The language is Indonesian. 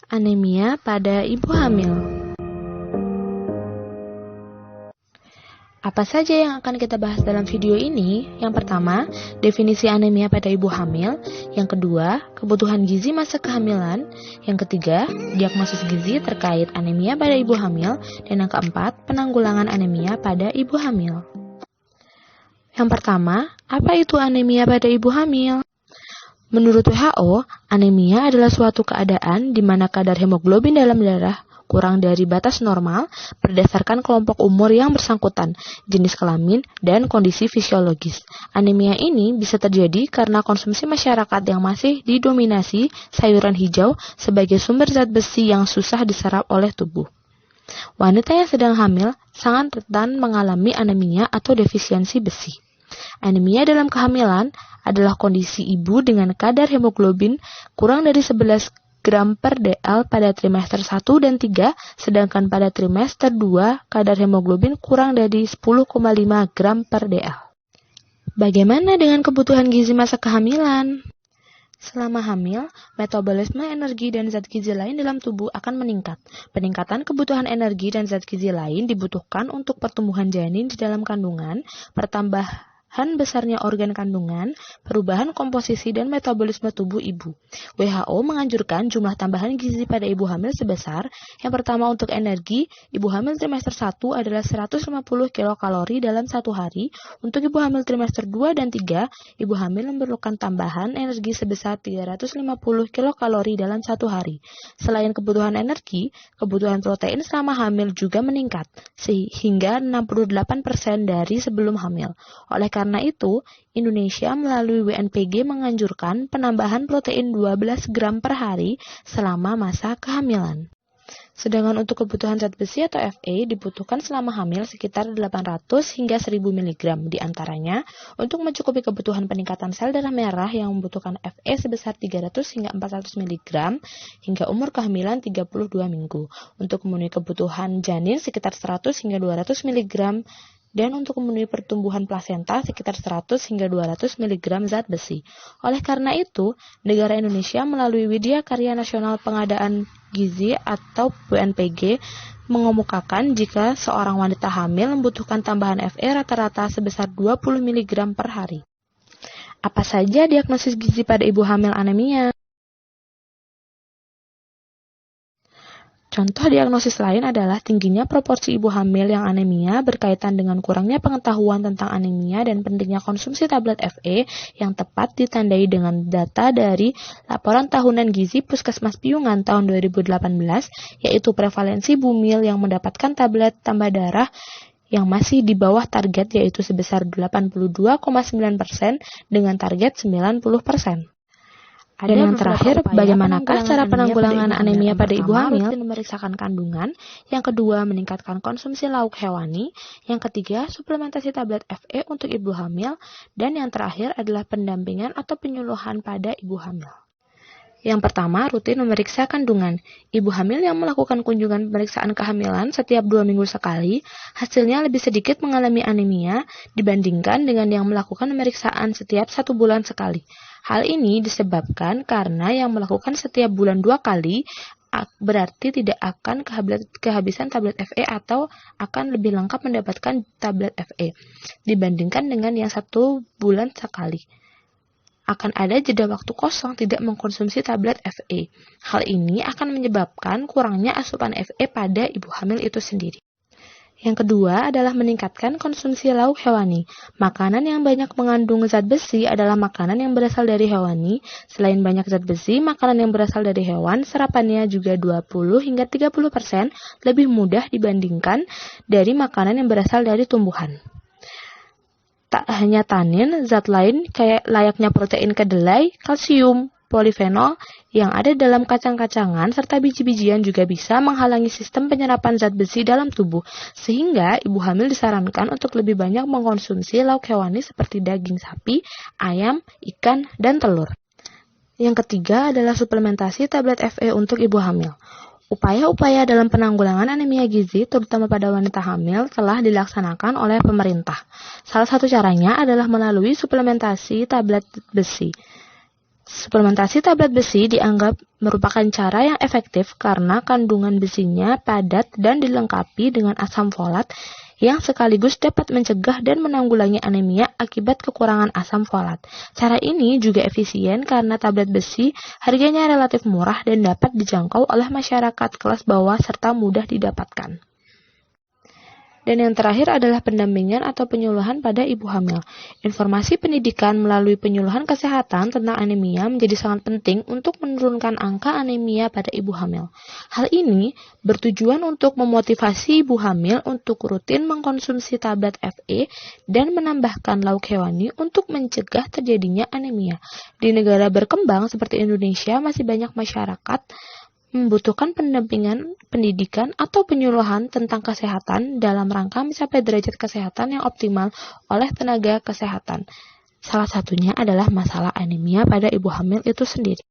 Anemia pada ibu hamil. Apa saja yang akan kita bahas dalam video ini? Yang pertama, definisi anemia pada ibu hamil. Yang kedua, kebutuhan gizi masa kehamilan. Yang ketiga, diagnosis gizi terkait anemia pada ibu hamil. Dan yang keempat, penanggulangan anemia pada ibu hamil. Yang pertama, apa itu anemia pada ibu hamil? Menurut WHO, anemia adalah suatu keadaan di mana kadar hemoglobin dalam darah kurang dari batas normal berdasarkan kelompok umur yang bersangkutan, jenis kelamin, dan kondisi fisiologis. Anemia ini bisa terjadi karena konsumsi masyarakat yang masih didominasi sayuran hijau sebagai sumber zat besi yang susah diserap oleh tubuh. Wanita yang sedang hamil sangat rentan mengalami anemia atau defisiensi besi. Anemia dalam kehamilan adalah kondisi ibu dengan kadar hemoglobin kurang dari 11 gram per dl pada trimester 1 dan 3, sedangkan pada trimester 2 kadar hemoglobin kurang dari 10,5 gram per dl. Bagaimana dengan kebutuhan gizi masa kehamilan? Selama hamil, metabolisme energi dan zat gizi lain dalam tubuh akan meningkat. Peningkatan kebutuhan energi dan zat gizi lain dibutuhkan untuk pertumbuhan janin di dalam kandungan, pertambahan besarnya organ kandungan, perubahan komposisi dan metabolisme tubuh ibu. WHO menganjurkan jumlah tambahan gizi pada ibu hamil sebesar, yang pertama untuk energi, ibu hamil trimester 1 adalah 150 kilokalori dalam satu hari, untuk ibu hamil trimester 2 dan 3, ibu hamil memerlukan tambahan energi sebesar 350 kilokalori dalam satu hari. Selain kebutuhan energi, kebutuhan protein selama hamil juga meningkat, sehingga 68% dari sebelum hamil. Oleh karena itu, Indonesia melalui WNPG menganjurkan penambahan protein 12 gram per hari selama masa kehamilan. Sedangkan untuk kebutuhan zat besi atau Fe dibutuhkan selama hamil sekitar 800 hingga 1000 mg. Di antaranya, untuk mencukupi kebutuhan peningkatan sel darah merah yang membutuhkan Fe sebesar 300 hingga 400 mg hingga umur kehamilan 32 minggu. Untuk memenuhi kebutuhan janin sekitar 100 hingga 200 mg. Dan untuk memenuhi pertumbuhan plasenta sekitar 100 hingga 200 mg zat besi. Oleh karena itu, negara Indonesia melalui Widya Karya Nasional Pengadaan Gizi atau WNPG mengemukakan jika seorang wanita hamil membutuhkan tambahan Fe rata-rata sebesar 20 mg per hari. Apa saja diagnosis gizi pada ibu hamil anemia? Contoh diagnosis lain adalah tingginya proporsi ibu hamil yang anemia berkaitan dengan kurangnya pengetahuan tentang anemia dan pentingnya konsumsi tablet Fe yang tepat ditandai dengan data dari Laporan Tahunan Gizi Puskesmas Piungan tahun 2018, yaitu prevalensi bumil yang mendapatkan tablet tambah darah yang masih di bawah target yaitu sebesar 82,9% dengan target 90%. Dan yang terakhir, bagaimanakah cara penanggulangan anemia pada ibu hamil? Rutin memeriksakan kandungan. Yang kedua, meningkatkan konsumsi lauk hewani. Yang ketiga, suplementasi tablet Fe untuk ibu hamil. Dan yang terakhir adalah pendampingan atau penyuluhan pada ibu hamil. Yang pertama, rutin memeriksa kandungan. Ibu hamil yang melakukan kunjungan pemeriksaan kehamilan setiap 2 minggu sekali, hasilnya lebih sedikit mengalami anemia dibandingkan dengan yang melakukan pemeriksaan setiap 1 bulan sekali. Hal ini disebabkan karena yang melakukan setiap bulan 2 kali berarti tidak akan kehabisan tablet Fe atau akan lebih lengkap mendapatkan tablet Fe dibandingkan dengan yang 1 bulan sekali. Akan ada jeda waktu kosong tidak mengkonsumsi tablet Fe. Hal ini akan menyebabkan kurangnya asupan Fe pada ibu hamil itu sendiri. Yang kedua adalah meningkatkan konsumsi lauk hewani. Makanan yang banyak mengandung zat besi adalah makanan yang berasal dari hewani. Selain banyak zat besi, makanan yang berasal dari hewan, serapannya juga 20 hingga 30% lebih mudah dibandingkan dari makanan yang berasal dari tumbuhan. Tak hanya tanin, zat lain kayak layaknya protein kedelai, kalsium, polifenol yang ada dalam kacang-kacangan serta biji-bijian juga bisa menghalangi sistem penyerapan zat besi dalam tubuh, sehingga ibu hamil disarankan untuk lebih banyak mengkonsumsi lauk hewani seperti daging sapi, ayam, ikan, dan telur. Yang ketiga adalah suplementasi tablet Fe untuk ibu hamil. Upaya-upaya dalam penanggulangan anemia gizi, terutama pada wanita hamil, telah dilaksanakan oleh pemerintah. Salah satu caranya adalah melalui suplementasi tablet besi. Suplementasi tablet besi dianggap merupakan cara yang efektif karena kandungan besinya padat dan dilengkapi dengan asam folat yang sekaligus dapat mencegah dan menanggulangi anemia akibat kekurangan asam folat. Cara ini juga efisien karena tablet besi harganya relatif murah dan dapat dijangkau oleh masyarakat kelas bawah serta mudah didapatkan. Dan yang terakhir adalah pendampingan atau penyuluhan pada ibu hamil. Informasi pendidikan melalui penyuluhan kesehatan tentang anemia menjadi sangat penting untuk menurunkan angka anemia pada ibu hamil. Hal ini bertujuan untuk memotivasi ibu hamil untuk rutin mengkonsumsi tablet FE dan menambahkan lauk hewani untuk mencegah terjadinya anemia. Di negara berkembang seperti Indonesia masih banyak masyarakat membutuhkan pendampingan pendidikan atau penyuluhan tentang kesehatan dalam rangka mencapai derajat kesehatan yang optimal oleh tenaga kesehatan. Salah satunya adalah masalah anemia pada ibu hamil itu sendiri.